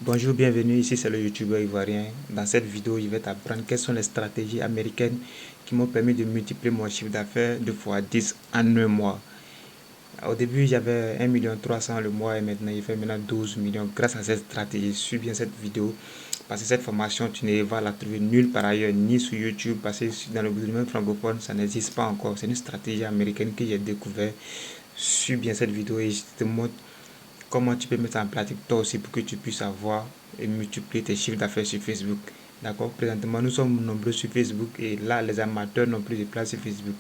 Bonjour, bienvenue, ici c'est le youtubeur ivoirien. Dans cette vidéo, je vais t'apprendre quelles sont les stratégies américaines qui m'ont permis de multiplier mon chiffre d'affaires 2 fois 10 en un mois. Au début, j'avais 1,3 million le mois et maintenant, il fait maintenant 12 millions grâce à cette stratégie. Suis bien cette vidéo parce que cette formation, tu ne vas la trouver nulle par ailleurs, ni sur YouTube, parce que dans le domaine francophone, ça n'existe pas encore. C'est une stratégie américaine que j'ai découvert. Suis bien cette vidéo et je te montre comment tu peux mettre en pratique toi aussi pour que tu puisses avoir et multiplier tes chiffres d'affaires sur Facebook. D'accord. Présentement, nous sommes nombreux sur Facebook et là, les amateurs n'ont plus de place sur Facebook.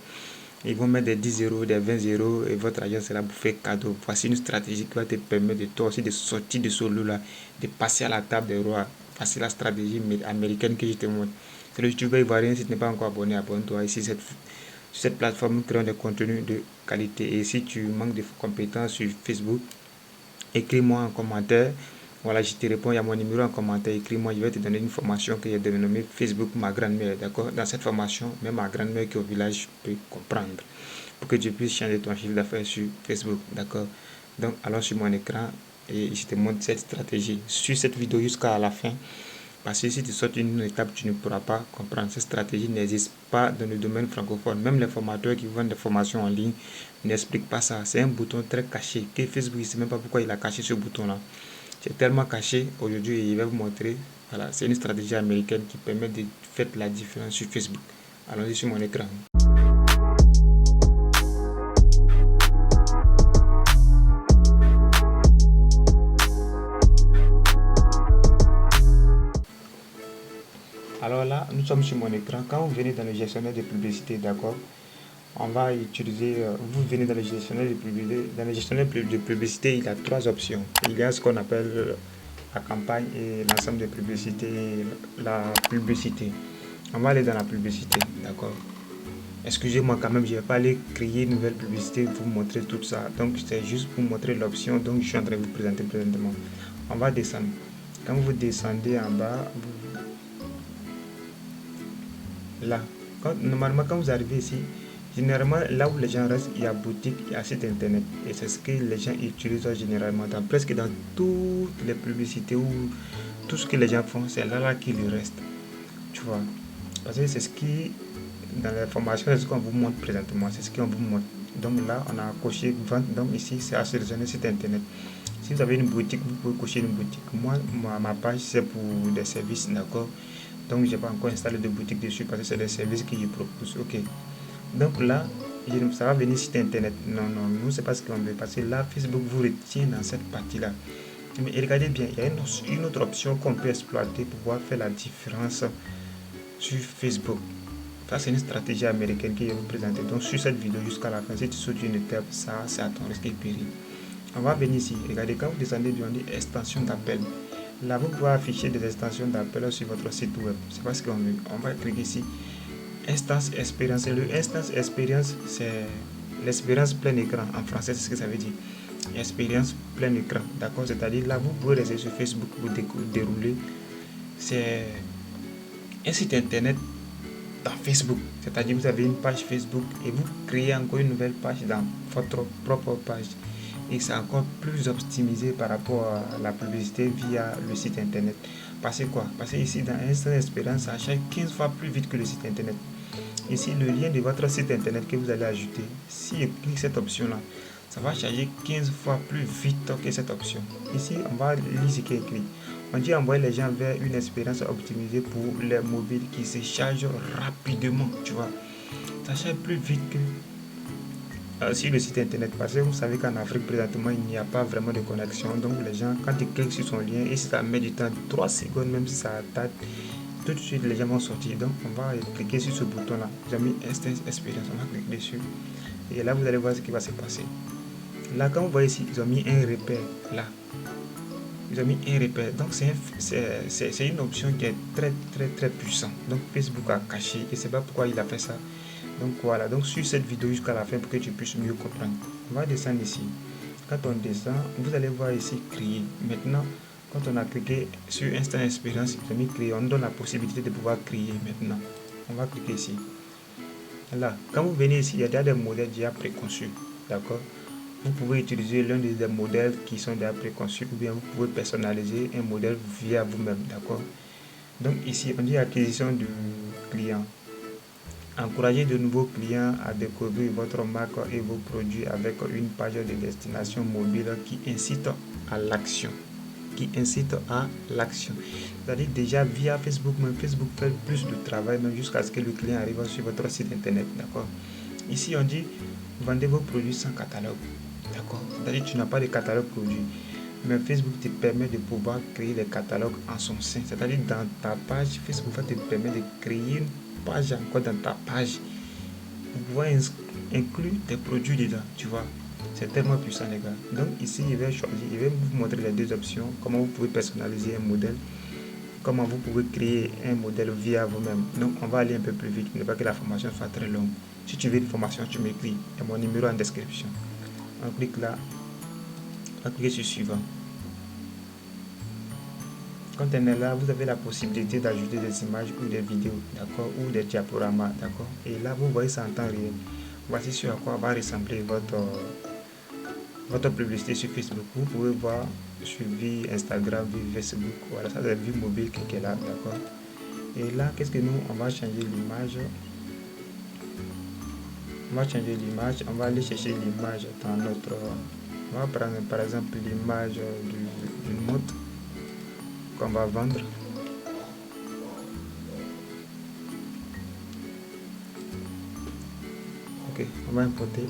Ils vont mettre des 10 euros, des 20 euros et votre argent sera bouffé cadeau. Voici une stratégie qui va te permettre de toi aussi de sortir de ce lot-là, de passer à la table des rois. Voici la stratégie américaine que je te montre. C'est le youtubeur ivoirien. Si tu n'es pas encore abonné, abonne-toi. Ici, sur cette plateforme, nous créons des contenus de qualité. Et si tu manques de compétences sur Facebook, écris-moi en commentaire. Voilà, je te réponds, il y a mon numéro en commentaire, écris-moi, je vais te donner une formation que j'ai dénommée Facebook ma grand-mère, d'accord. Dans cette formation, même ma grand-mère qui est au village peut comprendre pour que tu puisses changer ton chiffre d'affaires sur Facebook, d'accord. Donc, allons sur mon écran et je te montre cette stratégie. Suis cette vidéo jusqu'à la fin parce que si tu sautes une étape, tu ne pourras pas comprendre. Cette stratégie n'existe pas dans le domaine francophone. Même les formateurs qui vendent des formations en ligne n'expliquent pas ça. C'est un bouton très caché que Facebook ne sait même pas pourquoi il a caché ce bouton-là. C'est tellement caché. Aujourd'hui, il va vous montrer. Voilà, c'est une stratégie américaine qui permet de faire la différence sur Facebook. Allons-y sur mon écran. Alors là, nous sommes sur mon écran. Quand vous venez dans le gestionnaire de publicité, d'accord, on va utiliser, vous venez dans le gestionnaire de publicité. Dans le gestionnaire de publicité, il y a trois options. Il y a ce qu'on appelle la campagne et l'ensemble de publicité, la publicité. On va aller dans la publicité, d'accord. Excusez-moi quand même, je ne vais pas aller créer une nouvelle publicité pour vous montrer tout ça. Donc c'est juste pour vous montrer l'option dont je suis en train de vous présenter présentement. On va descendre. Quand vous descendez en bas, là, normalement quand vous arrivez ici, généralement là où les gens restent, il y a boutique, il y a site internet. Et c'est ce que les gens utilisent généralement presque dans toutes les publicités ou tout ce que les gens font, c'est là qu'il reste. Tu vois. Parce que c'est ce qui, dans les formations, c'est ce qu'on vous montre présentement, c'est ce qu'on vous montre. Donc là, on a coché vente, donc ici, c'est à sélectionner site internet. Si vous avez une boutique, vous pouvez cocher une boutique. Moi, ma page, c'est pour des services, d'accord. Donc, je n'ai pas encore installé de boutique dessus parce que c'est des services que je propose. Ok. Donc là, ça va venir site internet. Non, non, nous, c'est pas ce qu'on veut. Parce que là, Facebook vous retient dans cette partie-là. Mais regardez bien, il y a une autre option qu'on peut exploiter pour pouvoir faire la différence sur Facebook. Ça, c'est une stratégie américaine que je vais vous présenter. Donc, sur cette vidéo jusqu'à la fin, si tu sautes une étape, ça, c'est à ton risque et péril. On va venir ici. Regardez, quand vous descendez, on dit extension d'appel. Là, vous pouvez afficher des extensions d'appel sur votre site web. C'est pas ce qu'on veut. On va cliquer ici. Instance expérience. Le instance expérience, c'est l'expérience plein écran. En français, c'est ce que ça veut dire. Expérience plein écran. D'accord. C'est-à-dire, là, vous pouvez rester sur Facebook pour dérouler. C'est un site internet dans Facebook. C'est-à-dire, vous avez une page Facebook et vous créez encore une nouvelle page dans votre propre page. Et c'est encore plus optimisé par rapport à la publicité via le site internet. Parce que quoi? Parce que ici, dans Instant Expérience, ça charge 15 fois plus vite que le site internet. Ici, le lien de votre site internet que vous allez ajouter, si je clique cette option-là, ça va charger 15 fois plus vite que cette option. Ici, on va lire ce qui est écrit. On dit envoyer les gens vers une expérience optimisée pour les mobiles qui se chargent rapidement, tu vois. Ça charge plus vite que sur le site internet parce que vous savez qu'en Afrique présentement il n'y a pas vraiment de connexion, donc les gens quand ils cliquent sur son lien et si ça met du temps 3 secondes, même si ça date, tout de suite les gens vont sortir. Donc on va cliquer sur ce bouton là, j'ai mis Instance Experience, on va cliquer dessus et là vous allez voir ce qui va se passer. Là quand vous voyez ici, ils ont mis un repère là, ils ont mis un repère, donc c'est une option qui est très puissante. Donc Facebook a caché et c'est pas pourquoi il a fait ça. Donc voilà, donc suis cette vidéo jusqu'à la fin pour que tu puisses mieux comprendre. On va descendre ici. Quand on descend, vous allez voir ici créer. Maintenant, quand on a cliqué sur Instant Expérience, il a mis créer. On donne la possibilité de pouvoir créer maintenant. On va cliquer ici. Là, quand vous venez ici, il y a déjà des modèles déjà préconçus. D'accord. Vous pouvez utiliser l'un des modèles qui sont déjà préconçus ou bien vous pouvez personnaliser un modèle via vous-même, d'accord? Donc ici, on dit acquisition du client. Encouragez de nouveaux clients à découvrir votre marque et vos produits avec une page de destination mobile qui incite à l'action. C'est-à-dire déjà via Facebook, mais Facebook fait plus de travail même jusqu'à ce que le client arrive sur votre site internet, d'accord? Ici, on dit vendez vos produits sans catalogue, d'accord? C'est-à-dire tu n'as pas de catalogue produit. Mais Facebook te permet de pouvoir créer des catalogues en son sein. C'est-à-dire dans ta page, Facebook va te permettre de créer une page encore dans ta page. Vous pouvez inclure des produits dedans, tu vois. C'est tellement puissant, les gars. Donc ici, je vais vous montrer les deux options. Comment vous pouvez personnaliser un modèle. Comment vous pouvez créer un modèle via vous-même. Donc on va aller un peu plus vite pour ne pas que la formation soit très longue. Si tu veux une formation, tu m'écris. Il y a mon numéro en description. On clique là. On va cliquer sur suivant. Quand on est là, vous avez la possibilité d'ajouter des images ou des vidéos, d'accord, ou des diaporamas, d'accord. Et là, vous voyez ça en temps réel. Voici sur à quoi va ressembler votre publicité sur Facebook. Vous pouvez voir sur vue Instagram, vue Facebook, voilà, ça c'est vue mobile qui est là, d'accord. Et là, qu'est-ce que nous, on va changer l'image. On va changer l'image, on va aller chercher l'image dans notre... On va prendre par exemple l'image d'une montre qu'on va vendre. Ok, on va importer.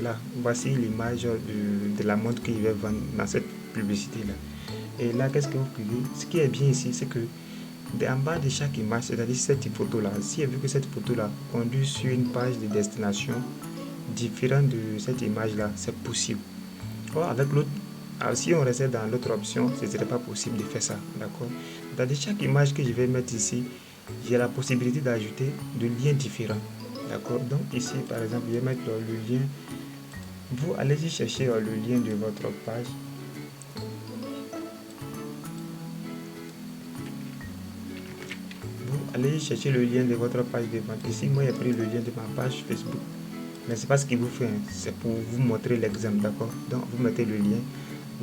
Là, voici l'image de la montre que je vais vendre dans cette publicité là. Et là, qu'est-ce que vous cliquez? Ce qui est bien ici, c'est que en bas de chaque image, c'est-à-dire cette photo là, si elle veut que cette photo là conduit sur une page de destination différente de cette image là, c'est possible. Or, avec l'autre, si on restait dans l'autre option, ce ne serait pas possible de faire ça, d'accord. C'est-à-dire chaque image que je vais mettre ici, j'ai la possibilité d'ajouter de liens différents, d'accord. Donc ici, par exemple, je vais mettre le lien. Vous allez y chercher le lien de votre page. Vous allez chercher le lien de votre page de vente. Ici, moi, j'ai pris le lien de ma page Facebook. Mais c'est pas ce qu'il vous fait, c'est pour vous montrer l'exemple, d'accord. Donc, vous mettez le lien.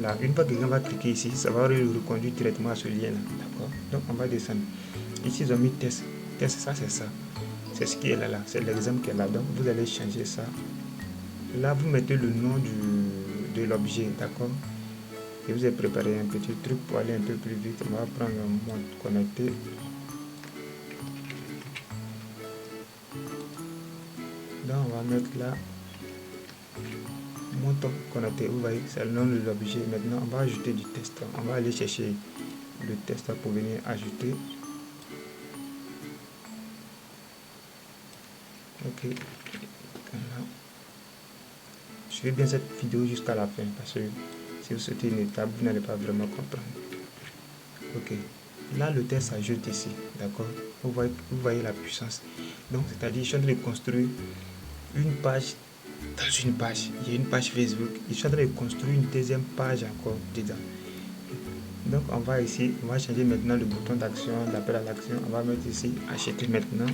Là, une fois que quelqu'un va cliquer ici, ça va le reconduire directement à ce lien-là, d'accord. Donc, on va descendre. Ici, ils ont mis test. Test, ça, c'est ça. C'est ce qui est là. C'est l'exemple qui est là. Donc, vous allez changer ça. Là, vous mettez le nom de l'objet, d'accord. Et vous avez préparé un petit truc pour aller un peu plus vite. On va prendre un mode connecté. Donc, on va mettre là montre connecté. Vous voyez, c'est le nom de l'objet. Maintenant, on va ajouter du test. On va aller chercher le test pour venir ajouter. Ok. Suivez bien cette vidéo jusqu'à la fin parce que si vous sautez une étape, vous n'allez pas vraiment comprendre. Ok. Là, le test s'ajoute ici. D'accord. Vous voyez la puissance. Donc, c'est-à-dire, je suis en train de construire une page dans une page. Il y a une page Facebook. Je suis en train de construire une deuxième page encore dedans. Donc, on va ici, on va changer maintenant le bouton d'action, d'appel à l'action. On va mettre ici acheter maintenant.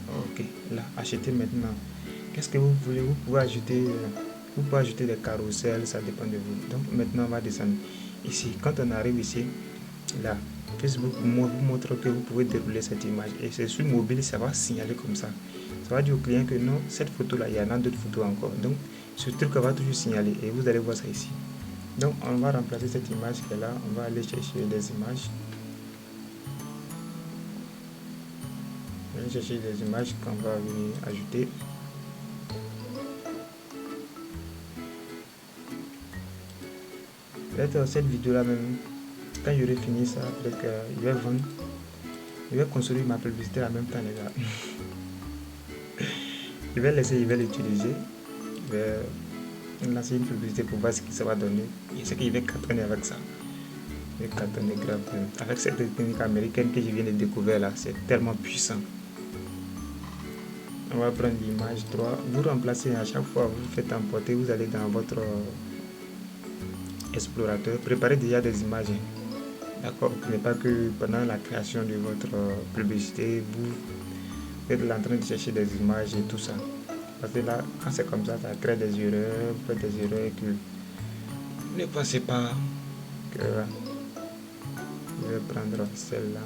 Ok, là, acheter maintenant. Qu'est-ce que vous voulez? Vous pouvez ajouter des carousels, ça dépend de vous. Donc, maintenant, on va descendre ici. Quand on arrive ici, là, Facebook vous montre que vous pouvez dérouler cette image. Et c'est sur mobile, ça va signaler comme ça. Ça va dire au client que non, cette photo-là, il y en a d'autres photos encore. Donc, ce truc va toujours signaler. Et vous allez voir ça ici. Donc, on va remplacer cette image qui est là. On va aller chercher des images. On va aller chercher des images qu'on va venir ajouter. Peut-être cette vidéo-là même, quand j'aurai fini ça, peut-être que je vais construire ma publicité en même temps, les gars. Je vais l'utiliser. Je vais lancer une publicité pour voir ce que ça va donner. Et ce que je vais cartonner avec ça. Je vais cartonner grave. Avec cette technique américaine que je viens de découvrir là, c'est tellement puissant. On va prendre l'image 3. Vous remplacez à chaque fois, vous faites emporter, vous allez dans votre explorateur. Préparez déjà des images. D'accord, ce n'est pas que pendant la création de votre publicité, vous êtes en train de chercher des images et tout ça. Parce que là, quand c'est comme ça crée des erreurs, vous faites des erreurs que ne pensez pas que je vais prendre celle-là.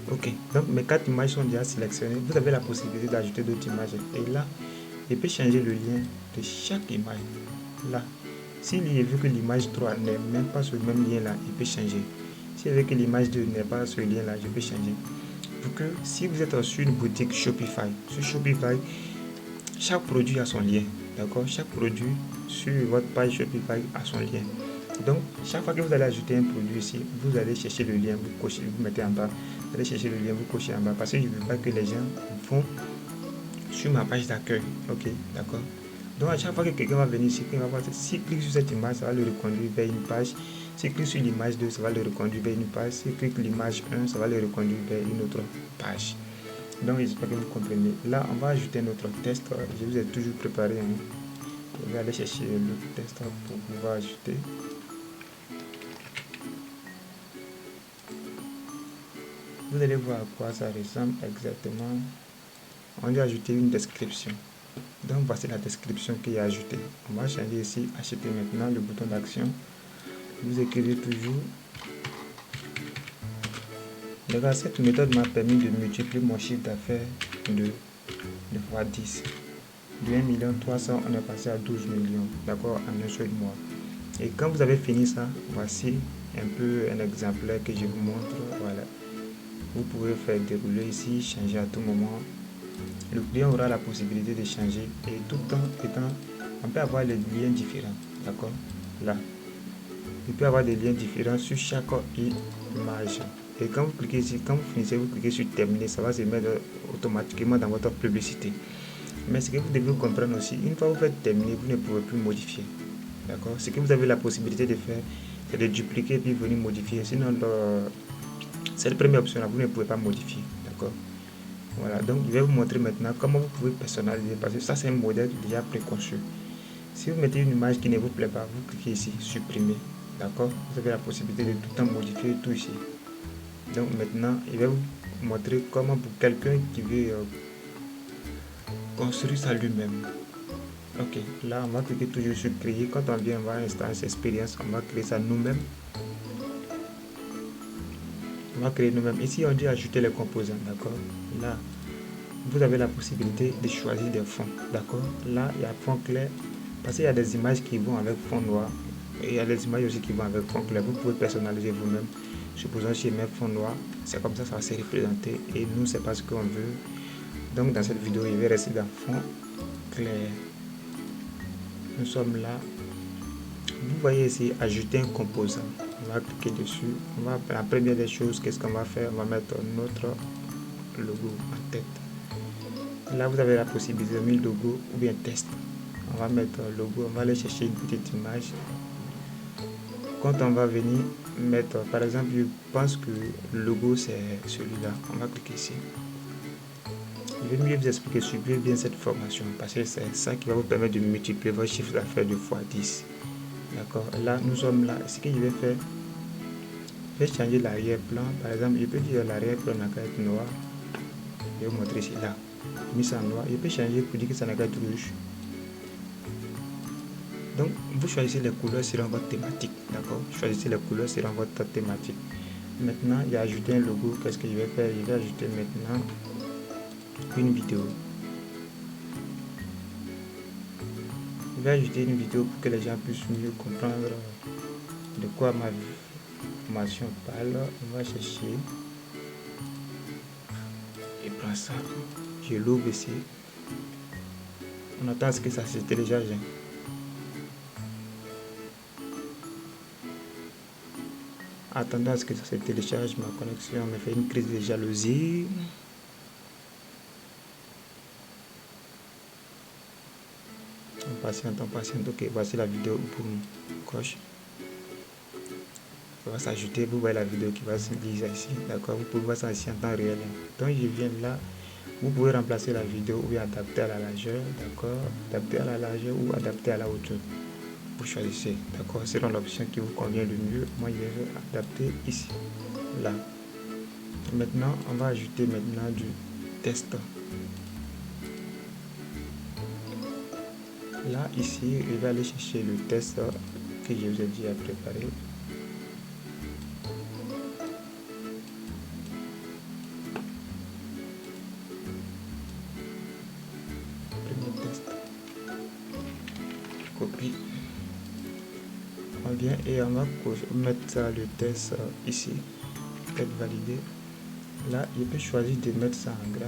Ok, donc mes 4 images sont déjà sélectionnées. Vous avez la possibilité d'ajouter d'autres images. Et là, je peux changer le lien de chaque image. Là, s'il est vu que l'image 3 n'est même pas sur le même lien là, il peut changer. S'il veut que l'image 2 n'est pas sur le lien là, je peux changer. Pour que si vous êtes sur une boutique Shopify, sur Shopify, chaque produit a son lien. D'accord? Chaque produit sur votre page Shopify a son lien. Donc, chaque fois que vous allez ajouter un produit ici, vous allez chercher le lien, vous cochez, vous mettez en bas, vous allez chercher le lien, vous cochez en bas, parce que je ne veux pas que les gens vont sur ma page d'accueil. Ok, d'accord. Donc, à chaque fois que quelqu'un va venir ici, s'il clique sur cette image, ça va le reconduire vers une page. S'il clique sur l'image 2, ça va le reconduire vers une page. S'il clique sur l'image 1, ça va le reconduire vers une autre page. Donc, j'espère que vous comprenez. Là, on va ajouter notre test. Je vous ai toujours préparé. Je vais aller chercher le test pour pouvoir ajouter. Vous allez voir à quoi ça ressemble exactement. On va ajouter une description. Donc voici la description qui est ajoutée. On va changer ici, acheter maintenant, le bouton d'action. Vous écrivez toujours. Regarde, cette méthode m'a permis de multiplier mon chiffre d'affaires de fois 10. De 1 300 000, on est passé à 12 millions, d'accord, en un seul mois. Et quand vous avez fini ça, voici un peu un exemplaire que je vous montre. Voilà. Vous pouvez faire dérouler ici, changer à tout moment. Le client aura la possibilité de changer et tout le temps étant, on peut avoir les liens différents, d'accord. Là, il peut y avoir des liens différents sur chaque image. Et quand vous cliquez ici, quand vous finissez, vous cliquez sur terminer, ça va se mettre automatiquement dans votre publicité. Mais ce que vous devez comprendre aussi, une fois que vous faites terminer, vous ne pouvez plus modifier. D'accord. Ce que vous avez la possibilité de faire, c'est de dupliquer puis venir modifier. Sinon, cette première option là, vous ne pouvez pas modifier. D'accord. Voilà, donc je vais vous montrer maintenant comment vous pouvez personnaliser, parce que ça c'est un modèle déjà préconçu. Si vous mettez une image qui ne vous plaît pas, vous cliquez ici, supprimer. D'accord. Vous avez la possibilité de tout le temps modifier tout ici. Donc maintenant, je vais vous montrer comment pour quelqu'un qui veut construire ça lui-même. Ok, là on va cliquer toujours sur créer. Quand on vient voir instance expérience, on va créer ça nous-mêmes. On va créer nous-mêmes. Ici on dit ajouter les composants, d'accord. Là, vous avez la possibilité de choisir des fonds, d'accord. Là, il y a fond clair, parce qu'il y a des images qui vont avec fond noir. Et il y a des images aussi qui vont avec fond clair. Vous pouvez personnaliser vous-même. Supposons que j'ai mes fonds noirs, c'est comme ça va se représenter. Et nous, c'est pas ce qu'on veut. Donc dans cette vidéo, je vais rester dans fond clair. Nous sommes là. Vous voyez ici, ajouter un composant. On va cliquer dessus. La première des choses, qu'est-ce qu'on va faire? On va mettre notre logo en tête. Là, vous avez la possibilité de mettre logo ou bien test. On va mettre logo. On va aller chercher une petite image. Quand on va venir mettre, par exemple, je pense que le logo c'est celui-là. On va cliquer ici. Je vais mieux vous expliquer, suivez bien cette formation parce que c'est ça qui va vous permettre de multiplier votre chiffre d'affaires de fois 10. D'accord. Là, nous sommes là. Ce que je vais faire, je vais changer l'arrière-plan. Par exemple, je peux dire l'arrière-plan n'a qu'à être noir. Je vais vous montrer ici là. Mis ça en noir. Je peux changer pour dire que ça n'a qu'à être rouge. Donc, vous choisissez les couleurs selon votre thématique. D'accord. Choisissez les couleurs selon votre thématique. Maintenant, il y a ajouté un logo. Qu'est-ce que je vais faire? Je vais ajouter maintenant une vidéo. Je vais ajouter une vidéo pour que les gens puissent mieux comprendre de quoi ma formation parle. On va chercher. Je prends ça. Je l'ouvre ici. On attend à ce que ça se télécharge. Attendant à ce que ça se télécharge, ma connexion me fait une crise de jalousie. On patiente. Ok, voici la vidéo pour coche. Ça va s'ajouter. Vous voyez la vidéo qui va se lire ici. D'accord, vous pouvez voir ça ici en temps réel. Donc je viens là. Vous pouvez remplacer la vidéo ou bien adapter à la largeur, d'accord, adapter à la largeur ou adapter à la hauteur. Vous choisissez, d'accord, selon l'option qui vous convient le mieux. Moi, je vais adapter ici, là. Maintenant, on va ajouter maintenant du test. Là, ici, je vais aller chercher le test que je vous ai dit à préparer. Premier test. Copie. On vient et on va mettre ça, le test ici. Peut-être valider. Là, je peux choisir de mettre ça en gras.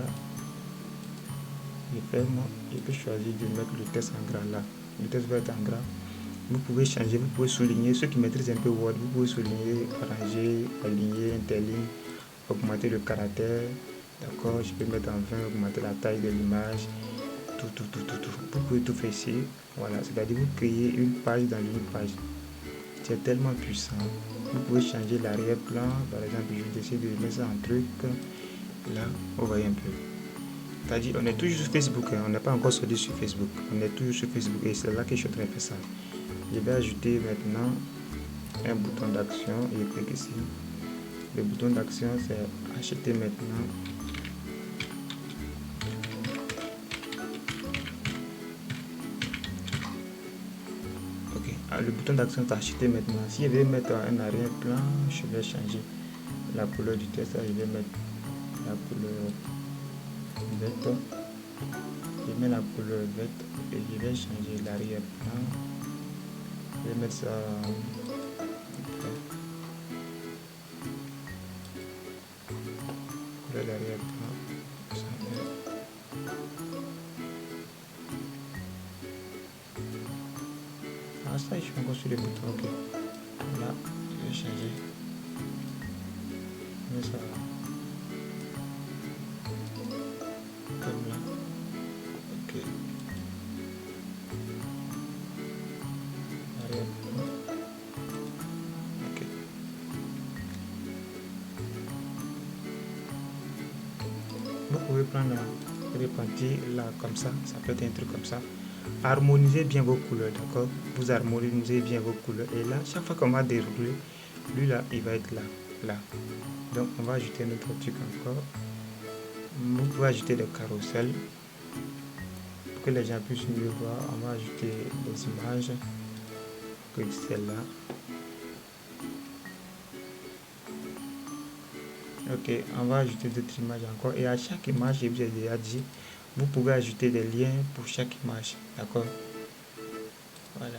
Je peux choisir de mettre le test en gras là. Le test va être en gras. Vous pouvez changer, vous pouvez souligner. Ceux qui maîtrisent un peu Word, vous pouvez souligner, arranger, aligner, interligne, augmenter le caractère. D'accord, je peux mettre en 20, augmenter la taille de l'image. Tout. Vous pouvez tout faire ici. Voilà, c'est-à-dire vous créez une page dans une page. C'est tellement puissant. Vous pouvez changer l'arrière-plan. Par exemple, je vais essayer de mettre ça en truc. Là, vous voyez un peu. C'est-à-dire, on est toujours sur Facebook. Hein. On n'est pas encore sorti sur Facebook. On est toujours sur Facebook. Et c'est là que je suis en train de faire ça. Je vais ajouter maintenant un bouton d'action. Et je clique ici. Le bouton d'action, c'est acheter maintenant. Ok. Alors, le bouton d'action, c'est acheter maintenant. Si je vais mettre un arrière-plan, je vais changer la couleur du texte. Je vais mettre la couleur verte. Je mets la couleur verte et je vais changer l'arrière-plan. Je vais mettre ça couleur d'arrière-plan. Ah, ça, je suis encore sur le bouton. Ok. Là, je vais changer. Je mets ça comme là. Ok. Arrière-plan. Ok. Vous pouvez prendre le repentir là comme ça peut être un truc comme ça. Harmonisez bien vos couleurs, d'accord. Vous harmonisez bien vos couleurs et là, chaque fois qu'on va dérouler, lui là, il va être là. Donc on va ajouter notre truc encore. Vous pouvez ajouter des carousels pour que les gens puissent mieux voir. On va ajouter des images comme celle-là. Ok, on va ajouter d'autres images encore. Et à chaque image, je vous ai déjà dit, vous pouvez ajouter des liens pour chaque image. D'accord? Voilà.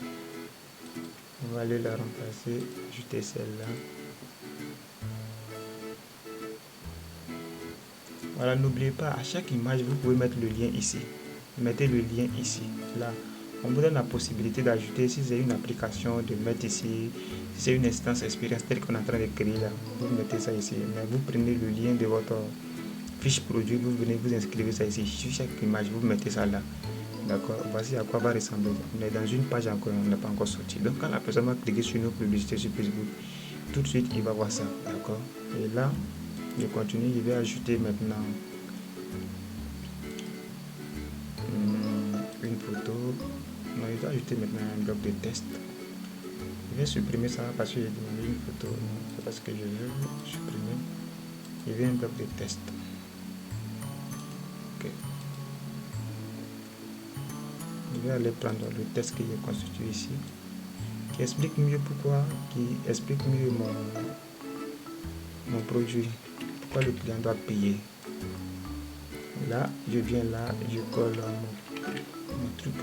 On va aller la remplacer, ajouter celle-là. Voilà, n'oubliez pas, à chaque image, vous pouvez mettre le lien ici. Mettez le lien ici, là. On vous donne la possibilité d'ajouter, si c'est une application, de mettre ici. Si c'est une instance expérience telle qu'on est en train de créer là, vous mettez ça ici. Mais vous prenez le lien de votre fiche produit, vous venez vous inscrivez ça ici. Sur chaque image, vous mettez ça là. D'accord, voici à quoi va ressembler. On est dans une page encore, on n'est pas encore sorti. Donc quand la personne va cliquer sur nos publicités sur Facebook, tout de suite il va voir ça. D'accord. Et là, je continue, je vais ajouter maintenant une photo. Non, je dois ajouter maintenant un bloc de test. Je vais supprimer ça parce que j'ai demandé une photo. C'est parce que je veux supprimer. Je veux un bloc de test. Ok. Je vais aller prendre le test que j'ai constitué ici, qui explique mieux pourquoi, qui explique mieux mon produit, pourquoi le client doit payer. Là, je viens là, je colle mon truc.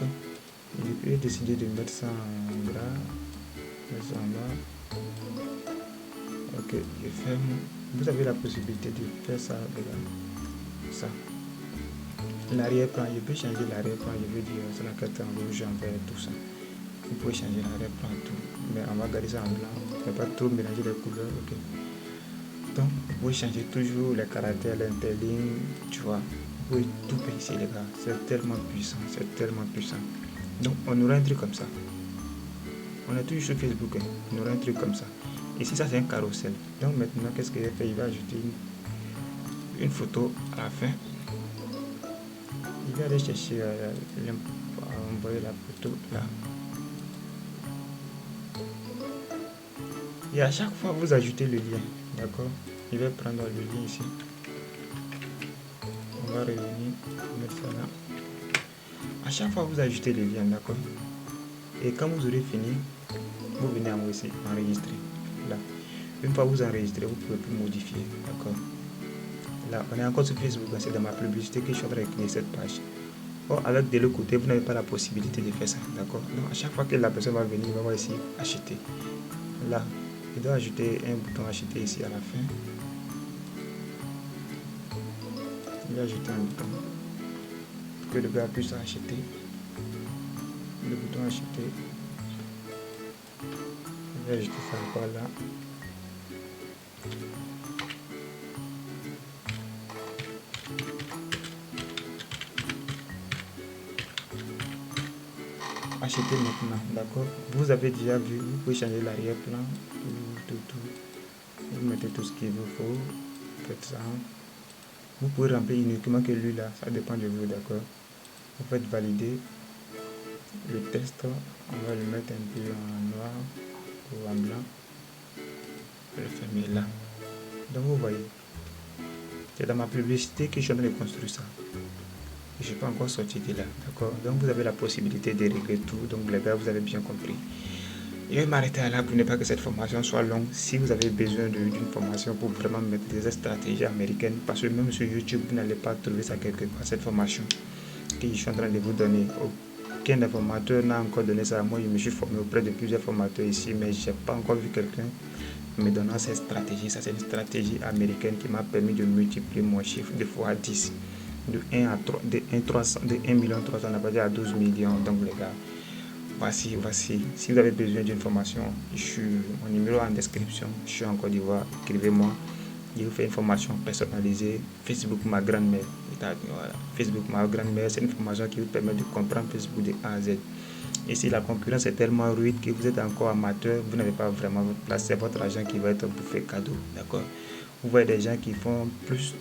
Je vais décider de mettre ça en gras, mettre ça en bas. Ok, je ferme. Vous avez la possibilité de faire ça, regarde. Ça. L'arrière-plan, je peux changer l'arrière-plan, je veux dire, c'est la carte en rouge, en vert, tout ça. Vous pouvez changer l'arrière-plan, tout. Mais on va garder ça en blanc. Ne pas trop mélanger les couleurs, ok. Donc, vous pouvez changer toujours les caractères, l'interligne, tu vois. Vous pouvez tout faire ici, les gars. C'est tellement puissant, c'est tellement puissant. Donc, on aura un truc comme ça. On est toujours sur Facebook, hein. On aura un truc comme ça. Ici, ça, c'est un carrousel. Donc, maintenant, qu'est-ce qu'il va faire? Il va ajouter une photo à la fin. vais aller chercher envoyer la photo là. Et à chaque fois, vous ajoutez le lien. D'accord? Je vais prendre le lien ici. On va revenir, mettre ça là. À chaque fois, vous ajoutez le lien. D'accord? Et quand vous aurez fini, vous venez enregistrer. Là. Une fois vous enregistrez, vous pouvez plus modifier. D'accord? Là, on est encore sur Facebook. C'est dans ma publicité que je suis en train de créer cette page. Or, avec de l'autre côté, vous n'avez pas la possibilité de faire ça. D'accord? Donc, à chaque fois que la personne va venir, il va ici acheter. Là, il doit ajouter un bouton acheter ici à la fin. Il va ajouter un bouton pour que le gars puisse acheter. Le bouton acheter. Je vais ajouter ça encore là. Acheter maintenant, d'accord? Vous avez déjà vu, vous pouvez changer l'arrière-plan, tout. Vous mettez tout ce qu'il vous faut, faites ça. Vous pouvez remplir uniquement que lui là, ça dépend de vous, d'accord? Vous faites valider le test, on va le mettre un peu en noir ou en blanc. Je vais le fermer là. Donc vous voyez, c'est dans ma publicité que je suis en train de construire ça. Je ne suis pas encore sorti de là, d'accord? Donc vous avez la possibilité de régler tout. Donc les gars, vous avez bien compris. Je vais m'arrêter là pour ne pas que cette formation soit longue. Si vous avez besoin d'une formation pour vraiment mettre des stratégies américaines, parce que même sur YouTube, vous n'allez pas trouver ça quelque part, cette formation que je suis en train de vous donner. Aucun des formateurs n'a encore donné ça. Moi, je me suis formé auprès de plusieurs formateurs ici, mais je n'ai pas encore vu quelqu'un me donnant cette stratégie. Ça, c'est une stratégie américaine qui m'a permis de multiplier mon chiffre de fois 10. De 1 à 3, de 1 million 300, on a pas dit à 12 millions. Donc les gars, voici. Si vous avez besoin d'une formation, mon numéro en description. Je suis en Côte d'Ivoire, écrivez-moi. Je vous fais une formation personnalisée. Facebook ma grand-mère. Voilà. Facebook ma grand-mère, c'est une formation qui vous permet de comprendre Facebook de A à Z. Et si la concurrence est tellement rude que vous êtes encore amateur, vous n'avez pas vraiment placé votre argent qui va être bouffé cadeau. D'accord? Vous voyez des gens qui font plus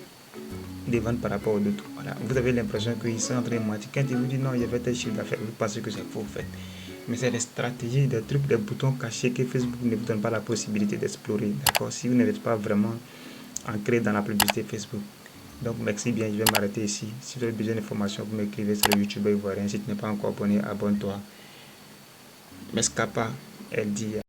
des ventes par rapport aux autres. Voilà. Vous avez l'impression qu'ils sont en train de mentir. Quand ils vous disent non, il y avait tel chiffre d'affaires, vous pensez que c'est faux, en fait. Mais c'est des stratégies, des trucs, des boutons cachés que Facebook ne vous donne pas la possibilité d'explorer. D'accord? Si vous n'êtes pas vraiment ancré dans la publicité Facebook. Donc merci bien, je vais m'arrêter ici. Si vous avez besoin d'informations, vous m'écrivez sur le YouTube ivoirien. Si tu n'es pas encore abonné, abonne-toi. Mescapa, elle dit.